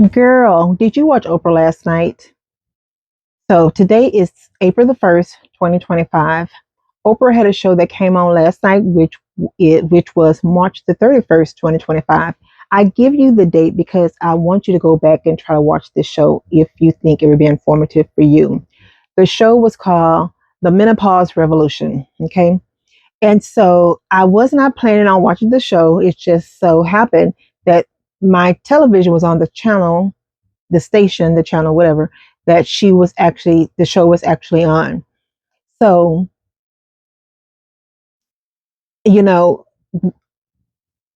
Girl, did you watch Oprah last night? So today is April the 1st, 2025. Oprah had a show that came on last night, which was March the 31st, 2025. I give you the date because I want you to go back and try to watch this show if you think it would be informative for you. The show was called The Menopause Revolution. Okay. And so I was not planning on watching the show. It just so happened that my television was on the station, the channel, whatever, that the show was actually on. So, you know,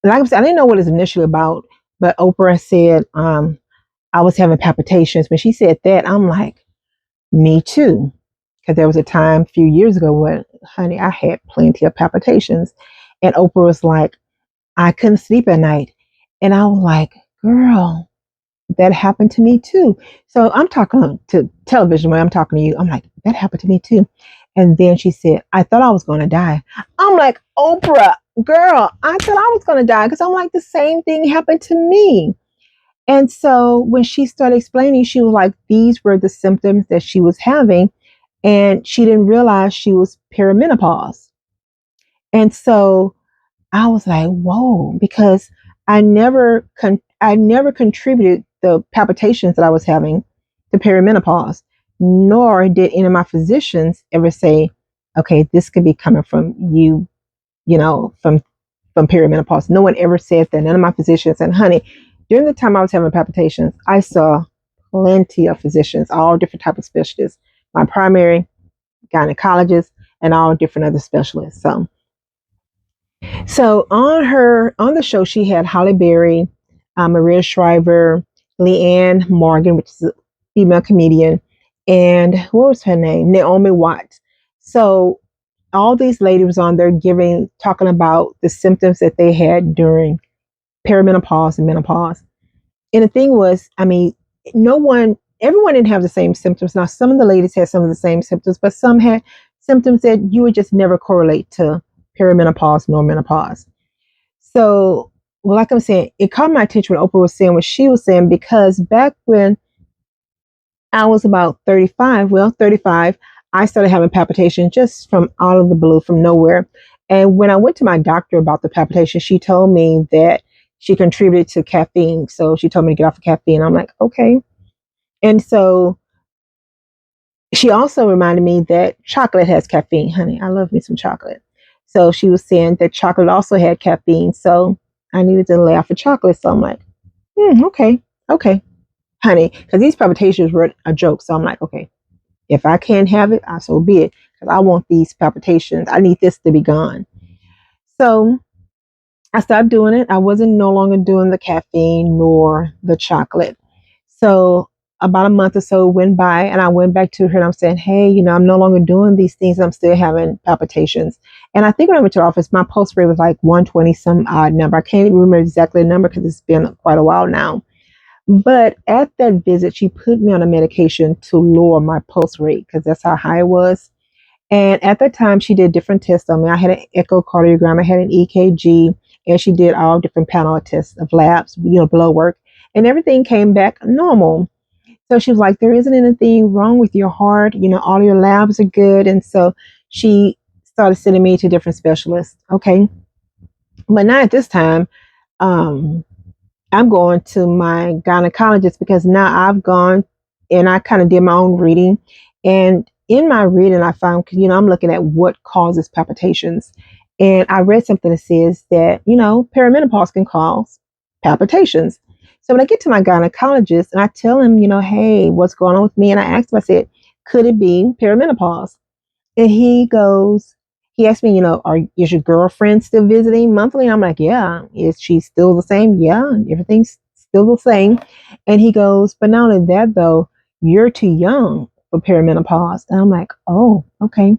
like I said, I didn't know what it was initially about, but Oprah said I was having palpitations. When she said that, I'm like, me too. Because there was a time a few years ago when, honey, I had plenty of palpitations. And Oprah was like, I couldn't sleep at night. And I was like, girl, that happened to me too. So I'm talking to television when I'm talking to you. I'm like, that happened to me too. And then she said, I thought I was going to die. I'm like, Oprah, girl, I thought I was going to die because I'm like, the same thing happened to me. And so when she started explaining, she was like, these were the symptoms that she was having. And she didn't realize she was perimenopause. And so I was like, whoa, because I never contributed the palpitations that I was having to perimenopause, nor did any of my physicians ever say, okay, this could be coming from you, from perimenopause. No one ever said that. None of my physicians. And honey, during the time I was having palpitations, I saw plenty of physicians, all different type of specialists, my primary gynecologist and all different other specialists. So on the show, she had Holly Berry, Maria Shriver, Leanne Morgan, which is a female comedian, and what was her name? Naomi Watts. So all these ladies was on there talking about the symptoms that they had during perimenopause and menopause. And the thing was, I mean, everyone didn't have the same symptoms. Now, some of the ladies had some of the same symptoms, but some had symptoms that you would just never correlate to perimenopause nor menopause. So, well, like I'm saying, it caught my attention when Oprah was saying what she was saying, because back when I was about 35, I started having palpitations just from out of the blue, from nowhere. And when I went to my doctor about the palpitation, she told me that she contributed to caffeine. So she told me to get off of caffeine. I'm like, okay. And so she also reminded me that chocolate has caffeine. Honey, I love me some chocolate. So she was saying that chocolate also had caffeine. So I needed to lay off of chocolate. So I'm like, okay, honey, because these palpitations were a joke. So I'm like, okay, if I can't have it, I so be it. Because I want these palpitations. I need this to be gone. So I stopped doing it. I wasn't no longer doing the caffeine nor the chocolate. So about a month or so went by, and I went back to her and I'm saying, hey, I'm no longer doing these things. I'm still having palpitations. And I think when I went to the office, my pulse rate was like 120, some odd number. I can't even remember exactly the number because it's been quite a while now. But at that visit, she put me on a medication to lower my pulse rate because that's how high it was. And at that time, she did different tests on me. I had an echocardiogram, I had an EKG, and she did all different panel tests of labs, blood work, and everything came back normal. So she was like, there isn't anything wrong with your heart. All your labs are good. And so she started sending me to different specialists. Okay. But now at this time, um, I'm going to my gynecologist because now I've gone and I kind of did my own reading. And in my reading, I found, I'm looking at what causes palpitations. And I read something that says that, perimenopause can cause palpitations. So when I get to my gynecologist and I tell him, hey, what's going on with me? And I asked him, I said, could it be perimenopause? And he asked me, is your girlfriend still visiting monthly? And I'm like, yeah. Is she still the same? Yeah. Everything's still the same. And he goes, but not only that though, you're too young for perimenopause. And I'm like, oh, okay.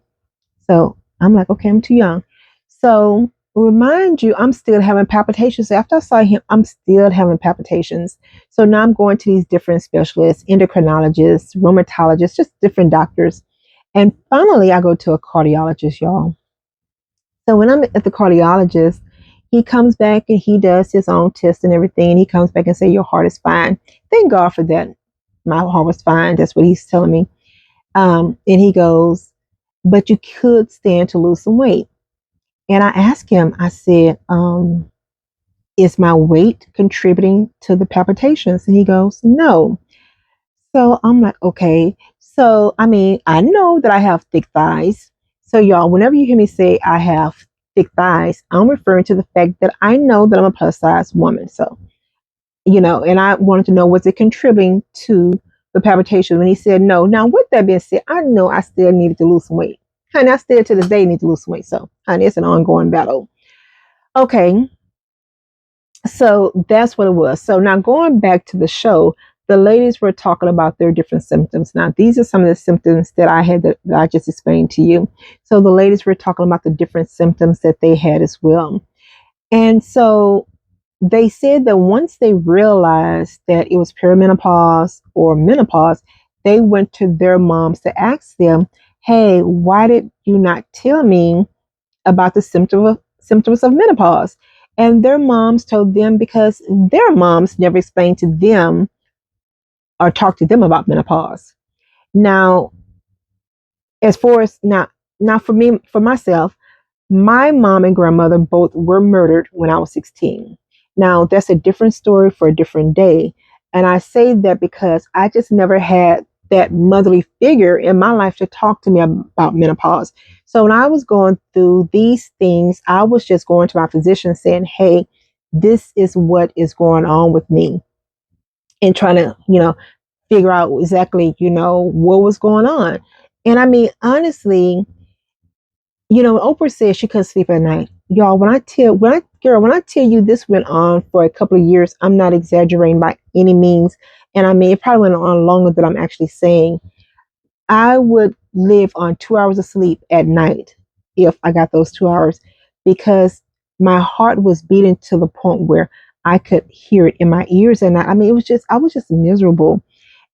So I'm like, okay, I'm too young. So remind you, I'm still having palpitations. So after I saw him, I'm still having palpitations. So now I'm going to these different specialists, endocrinologists, rheumatologists, just different doctors. And finally, I go to a cardiologist, y'all. So when I'm at the cardiologist, He comes back and he does his own test and everything. And he comes back and say, your heart is fine. Thank God for that. My heart was fine. That's what he's telling me. And he goes, but you could stand to lose some weight. And I asked him, I said, is my weight contributing to the palpitations? And he goes, no. So I'm like, okay. So, I mean, I know that I have thick thighs. So, y'all, whenever you hear me say I have thick thighs, I'm referring to the fact that I know that I'm a plus size woman. So, and I wanted to know, was it contributing to the palpitation? When he said no. Now, with that being said, I know I still needed to lose some weight. Honey, I still to this day need to lose some weight. So, honey, it's an ongoing battle. Okay. So that's what it was. So now going back to the show, the ladies were talking about their different symptoms. Now, these are some of the symptoms that I had that I just explained to you. So the ladies were talking about the different symptoms that they had as well. And so they said that once they realized that it was perimenopause or menopause, they went to their moms to ask them, hey, why did you not tell me about the symptoms of menopause? And their moms told them because their moms never explained to them or talked to them about menopause. Now, as far as now for me, for myself, my mom and grandmother both were murdered when I was 16. Now, that's a different story for a different day. And I say that because I just never had that motherly figure in my life to talk to me about menopause. So when I was going through these things, I was just going to my physician saying, hey, this is what is going on with me, and trying to, figure out exactly, what was going on. And I mean, honestly, when Oprah said she couldn't sleep at night, y'all, when I tell you this went on for a couple of years, I'm not exaggerating by any means. And I mean, it probably went on longer than I'm actually saying. I would live on 2 hours of sleep at night if I got those 2 hours, because my heart was beating to the point where I could hear it in my ears. And I mean, I was just miserable.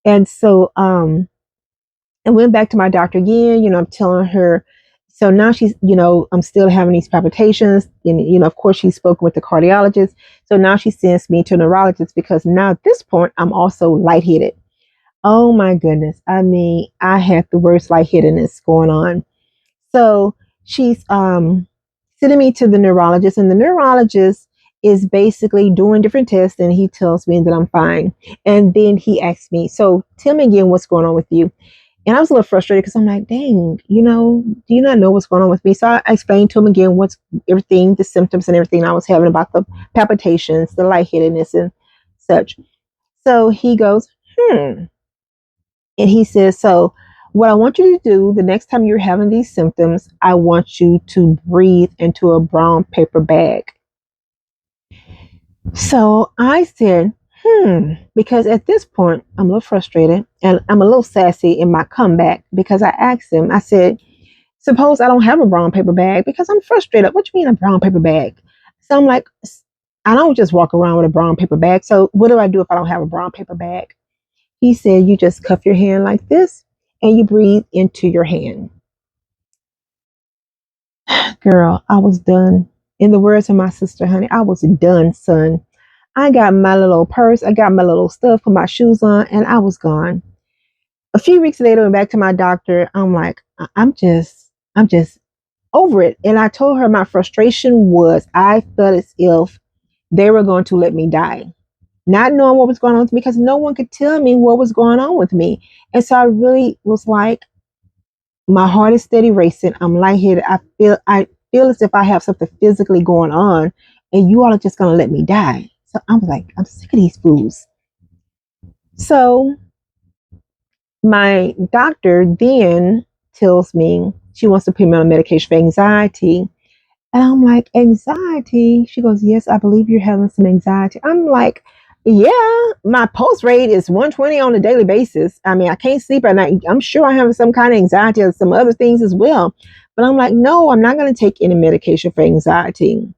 And so, I went back to my doctor again, I'm telling her. So now she's, I'm still having these palpitations. And, of course, she's spoken with the cardiologist. So now she sends me to a neurologist because now at this point, I'm also lightheaded. Oh my goodness. I mean, I had the worst lightheadedness going on. So she's sending me to the neurologist, and the neurologist is basically doing different tests, and he tells me that I'm fine. And then he asks me, so tell me again what's going on with you. And I was a little frustrated because I'm like, dang, do you not know what's going on with me? So I explained to him again what's everything, the symptoms and everything I was having about the palpitations, the lightheadedness and such. So he goes, And he says, so what I want you to do the next time you're having these symptoms, I want you to breathe into a brown paper bag. So I said, because at this point, I'm a little frustrated and I'm a little sassy in my comeback, because I asked him, I said, suppose I don't have a brown paper bag, because I'm frustrated. What do you mean a brown paper bag? So I'm like, I don't just walk around with a brown paper bag. So what do I do if I don't have a brown paper bag? He said, you just cuff your hand like this and you breathe into your hand. Girl, I was done. In the words of my sister, honey, I was done, son. I got my little purse, I got my little stuff, put my shoes on, and I was gone. A few weeks later, I went back to my doctor. I'm like, I'm just over it. And I told her my frustration was I felt as if they were going to let me die, not knowing what was going on with me, because no one could tell me what was going on with me. And so I really was like, my heart is steady racing. I'm lightheaded. I feel as if I have something physically going on, and you all are just going to let me die. So I'm like, I'm sick of these fools. So my doctor then tells me she wants to put me on medication for anxiety. And I'm like, anxiety? She goes, yes, I believe you're having some anxiety. I'm like, yeah, my pulse rate is 120 on a daily basis. I mean, I can't sleep at night. I'm sure I have some kind of anxiety or some other things as well. But I'm like, no, I'm not going to take any medication for anxiety.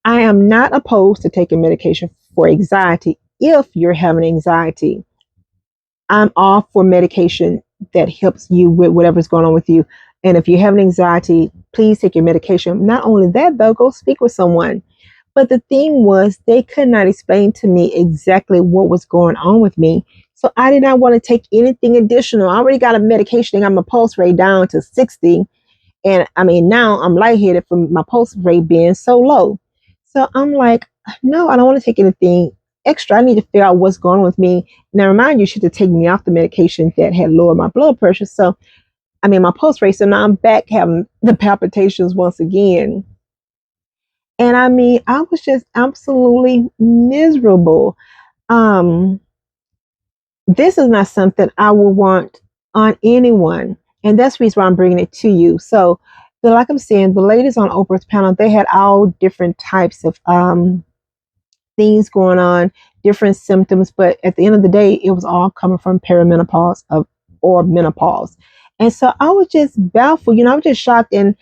I am not opposed to taking medication for anxiety if you're having anxiety. I'm all for medication that helps you with whatever's going on with you. And if you're having anxiety, please take your medication. Not only that, though, go speak with someone. But the thing was, they could not explain to me exactly what was going on with me. So I did not want to take anything additional. I already got a medication. I got my pulse rate down to 60. And I mean, now I'm lightheaded from my pulse rate being so low. So I'm like, no, I don't want to take anything extra. I need to figure out what's going on with me. Now, remind you, she had to take me off the medication that had lowered my blood pressure. So, I mean, my pulse rate. So now I'm back having the palpitations once again. And I mean, I was just absolutely miserable. Um, this is not something I would want on anyone. And that's the reason why I'm bringing it to you. So, like I'm saying, the ladies on Oprah's panel, they had all different types of things going on, different symptoms. But at the end of the day, it was all coming from perimenopause or menopause. And so I was just baffled. I was just shocked. And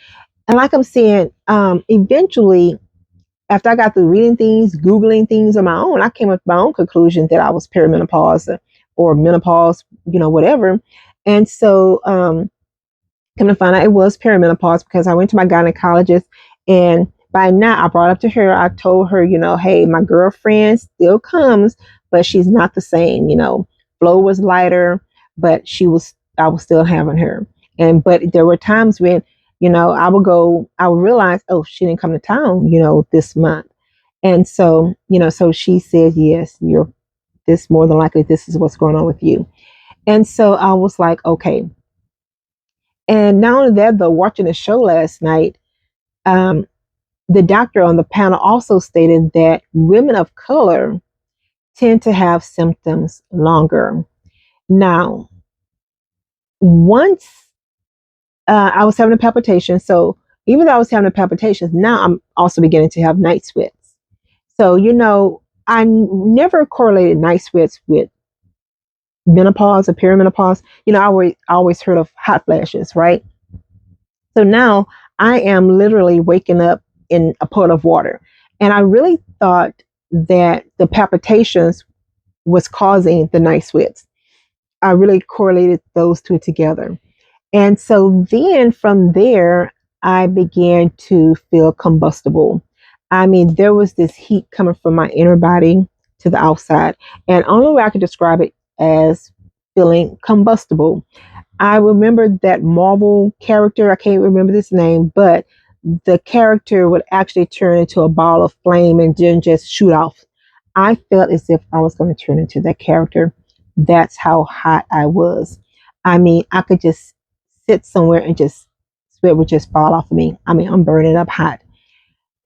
like I'm saying, eventually, after I got through reading things, Googling things on my own, I came up with my own conclusion that I was perimenopause or menopause, whatever. And so, come to find out it was perimenopause because I went to my gynecologist, and by now I brought up to her, I told her, hey, my girlfriend still comes, but she's not the same, flow was lighter, but I was still having her. But there were times when, I would realize, oh, she didn't come to town, this month. And so, so she said, yes, more than likely, this is what's going on with you. And so I was like, okay. And not only that, though, watching the show last night, the doctor on the panel also stated that women of color tend to have symptoms longer. Now, once I was having a palpitation, so even though I was having a palpitation, now I'm also beginning to have night sweats. So, I never correlated night sweats with menopause or perimenopause. I always heard of hot flashes, right? So now I am literally waking up in a pot of water. And I really thought that the palpitations was causing the night sweats. I really correlated those two together. And so then from there, I began to feel combustible. I mean, there was this heat coming from my inner body to the outside. And only way I could describe it as feeling combustible. I remember that Marvel character. I can't remember this name, but the character would actually turn into a ball of flame and then just shoot off. I felt as if I was going to turn into that character. That's how hot I was. I mean, I could just sit somewhere and just sweat would just fall off of me. I mean, I'm burning up hot.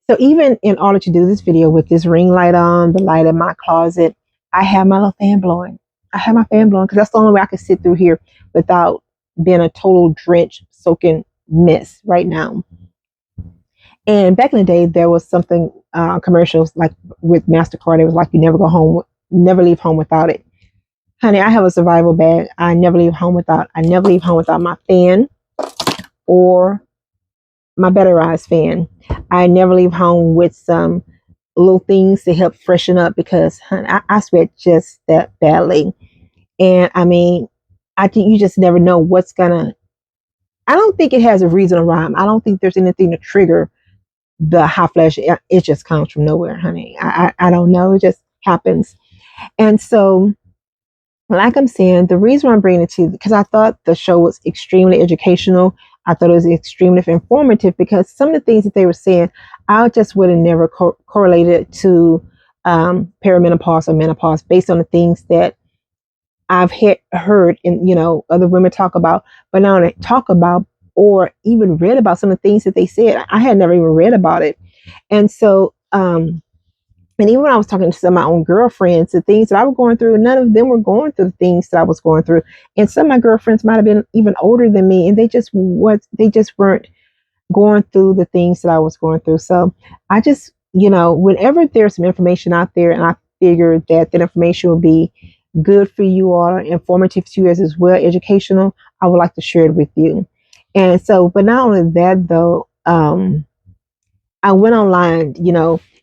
So even in order to do this video with this ring light on, the light in my closet, I have my little fan blowing. I have my fan blowing because that's the only way I can sit through here without being a total drenched, soaking mess right now. And back in the day, there was something commercials like with MasterCard. It was like you never leave home without it. Honey, I have a survival bag. I never leave home without my fan or my batterized fan. I never leave home with some little things to help freshen up because, honey, I sweat just that badly. And I mean, I think you just never know what's gonna. I don't think it has a reason or rhyme. I don't think there's anything to trigger the hot flash. It just comes from nowhere, honey. I don't know. It just happens. And so, like I'm saying, the reason why I'm bringing it to you, because I thought the show was extremely educational. I thought it was extremely informative because some of the things that they were saying, I just would have never correlated to perimenopause or menopause based on the things that I've heard and other women talk about, but now they talk about or even read about some of the things that they said. I had never even read about it. And so and even when I was talking to some of my own girlfriends, the things that I was going through, none of them were going through the things that I was going through. And some of my girlfriends might have been even older than me, and they just weren't going through the things that I was going through. So I just, whenever there's some information out there and I figure that information will be good for you all, informative to you as well, educational, I would like to share it with you. And so, but not only that though, I went online,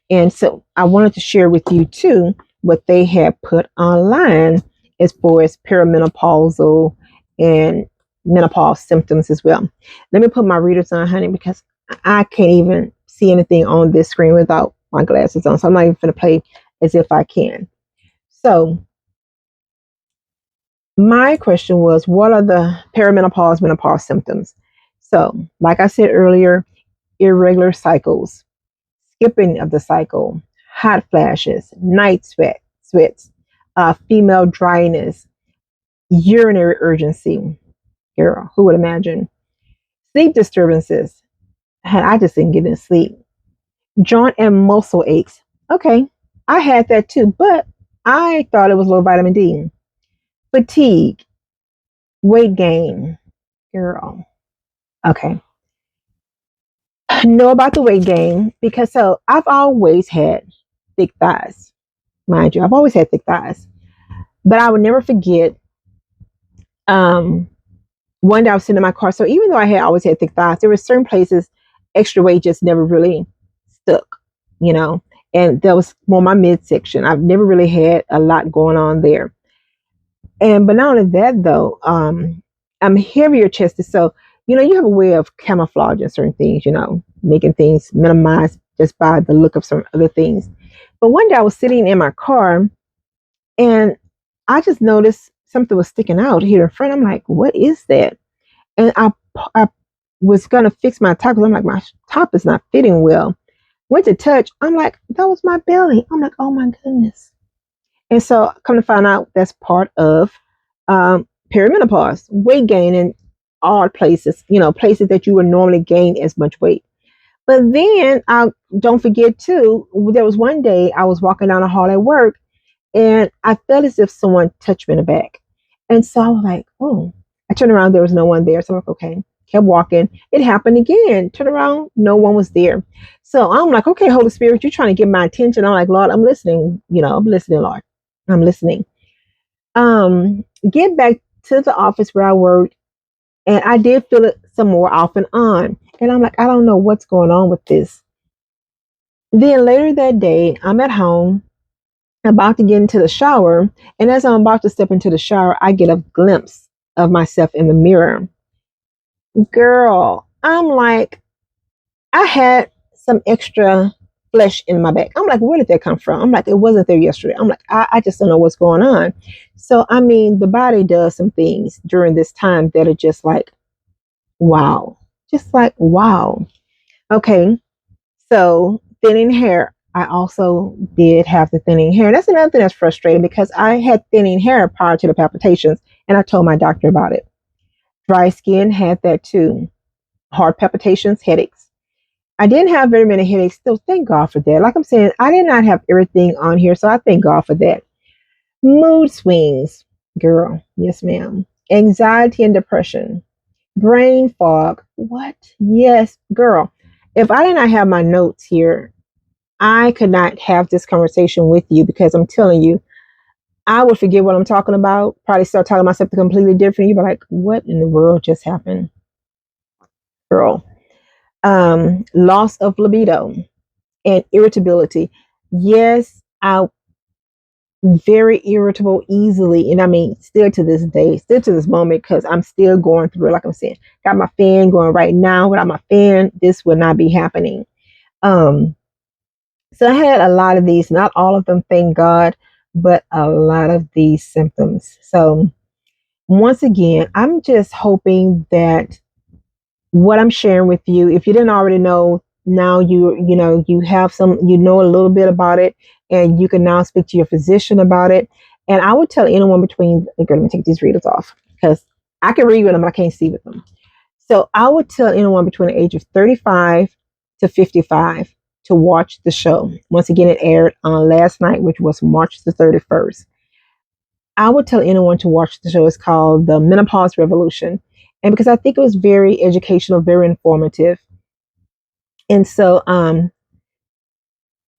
and so I wanted to share with you too what they had put online as far as perimenopausal and menopause symptoms as well. Let me put my readers on, honey, because I can't even see anything on this screen without my glasses on. So I'm not even going to play as if I can. So my question was, what are the perimenopause, menopause symptoms? So, like I said earlier, irregular cycles, skipping of the cycle, hot flashes, night sweats, female dryness, urinary urgency. Girl, who would imagine? Sleep disturbances. I just didn't get any sleep. Joint and muscle aches. Okay, I had that too, but I thought it was low vitamin D. Fatigue, weight gain. Girl, okay. Know about the weight gain because so I've always had thick thighs, mind you. I've always had thick thighs, but I would never forget. Um, One day I was sitting in my car. So even though I had always had thick thighs, there were certain places extra weight just never really stuck, you know. And that was more my midsection. I've never really had a lot going on there. And but not only that though, I'm heavier chested. So, you have a way of camouflaging certain things, making things minimize just by the look of some other things. But one day I was sitting in my car and I just noticed something was sticking out here in front. I'm like, what is that? And I was gonna fix my top because I'm like, my top is not fitting well. Went to touch. I'm like, that was my belly. I'm like, oh my goodness. And so come to find out that's part of perimenopause, weight gain in odd places, places that you would normally gain as much weight. But then I don't forget too, there was one day I was walking down the hall at work and I felt as if someone touched me in the back. And so I was like, oh, I turned around, there was no one there. So I'm like, okay, kept walking. It happened again. Turned around, no one was there. So I'm like, okay, Holy Spirit, you're trying to get my attention. I'm like, Lord, I'm listening. I'm listening, Lord. I'm listening. Get back to the office where I worked, and I did feel it some more off and on. And I'm like, I don't know what's going on with this. Then later that day, I'm at home, about to get into the shower. And as I'm about to step into the shower, I get a glimpse of myself in the mirror. Girl, I'm like, I had some extra flesh in my back. I'm like, where did that come from? I'm like, it wasn't there yesterday. I'm like, I just don't know what's going on. So, I mean, the body does some things during this time that are just like, wow. Just like, wow. Okay. So, thinning hair. I also did have the thinning hair. That's another thing that's frustrating because I had thinning hair prior to the palpitations and I told my doctor about it. Dry skin had that too. Heart palpitations, headaches. I didn't have very many headaches, so thank God for that. Like I'm saying, I did not have everything on here, so I thank God for that. Mood swings, girl. Yes, ma'am. Anxiety and depression. Brain fog. What? Yes, girl. If I did not have my notes here, I could not have this conversation with you because I'm telling you, I would forget what I'm talking about, probably start talking about something completely different. You'd be like, what in the world just happened? Girl. Loss of libido and irritability. Yes, I'm very irritable easily. And I mean, still to this day, still to this moment, because I'm still going through it. Like I'm saying, got my fan going right now. Without my fan, this would not be happening. Um, so I had a lot of these, not all of them, thank God, but a lot of these symptoms. So once again, I'm just hoping that what I'm sharing with you, if you didn't already know, now you have some, a little bit about it, and you can now speak to your physician about it. And I would tell anyone between, okay, let me take these readers off because I can read with them, but I can't see with them. So I would tell anyone between the age of 35 to 55 to watch the show. Once again, it aired on last night, which was March the 31st. I would tell anyone to watch the show. It's called The Menopause Revolution. And because I think it was very educational, very informative. And so,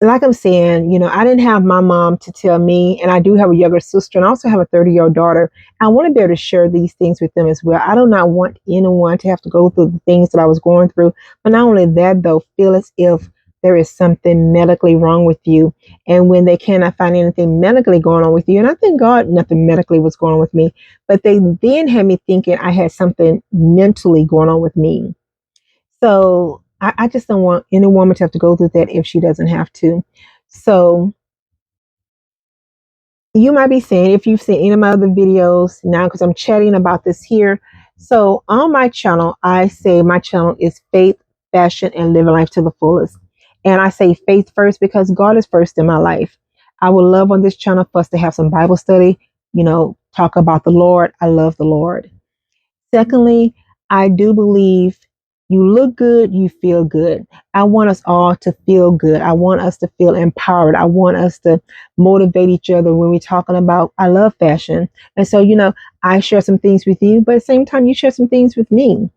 like I'm saying, I didn't have my mom to tell me, and I do have a younger sister, and I also have a 30-year-old daughter. I want to be able to share these things with them as well. I do not want anyone to have to go through the things that I was going through. But not only that, though, feel as if there is something medically wrong with you. And when they cannot find anything medically going on with you, and I thank God nothing medically was going on with me, but they then had me thinking I had something mentally going on with me. So I just don't want any woman to have to go through that if she doesn't have to. So you might be saying, if you've seen any of my other videos now, because I'm chatting about this here. So on my channel, I say my channel is faith, fashion, and living life to the fullest. And I say faith first because God is first in my life. I would love on this channel for us to have some Bible study, talk about the Lord. I love the Lord. Secondly, I do believe you look good, you feel good. I want us all to feel good. I want us to feel empowered. I want us to motivate each other when we're talking about, I love fashion. And so, I share some things with you, but at the same time, you share some things with me.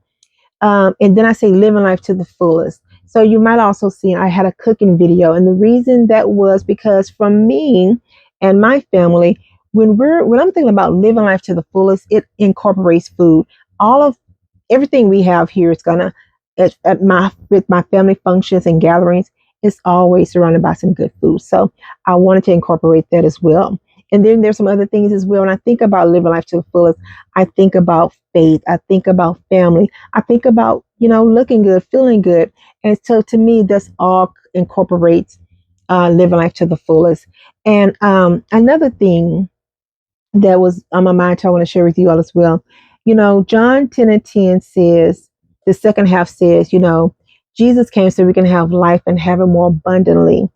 And then I say living life to the fullest. So you might also see I had a cooking video. And the reason that was because from me and my family, when I'm thinking about living life to the fullest, it incorporates food. All of everything we have here is gonna at my with my family functions and gatherings, it's always surrounded by some good food. So I wanted to incorporate that as well. And then there's some other things as well. When I think about living life to the fullest, I think about faith. I think about family. I think about, looking good, feeling good. And so to me, this all incorporates living life to the fullest. And another thing that was on my mind, I want to share with you all as well. John 10 and 10 says, the second half says, Jesus came so we can have life and have it more abundantly.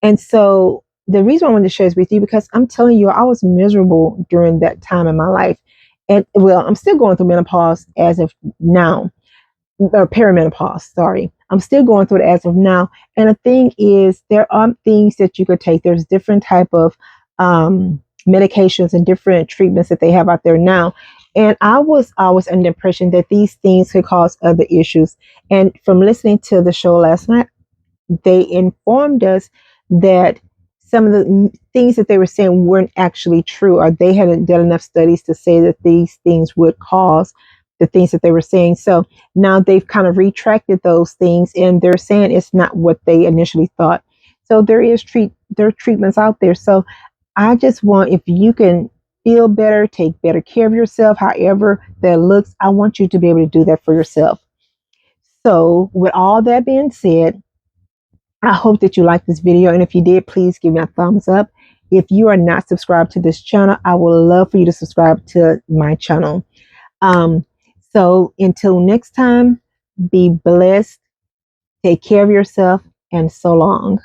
And so the reason I wanted to share this with you, because I'm telling you, I was miserable during that time in my life. And well, I'm still going through menopause as of now, or perimenopause, sorry. I'm still going through it as of now. And the thing is, there are things that you could take. There's different type of medications and different treatments that they have out there now. And I was always under the impression that these things could cause other issues. And from listening to the show last night, they informed us that some of the things that they were saying weren't actually true, or they hadn't done enough studies to say that these things would cause the things that they were saying. So now they've kind of retracted those things, and they're saying it's not what they initially thought. So there are treatments out there. So I just want, if you can feel better, take better care of yourself, however that looks, I want you to be able to do that for yourself. So with all that being said, I hope that you liked this video. And if you did, please give me a thumbs up. If you are not subscribed to this channel, I would love for you to subscribe to my channel. So until next time, be blessed, take care of yourself, and so long.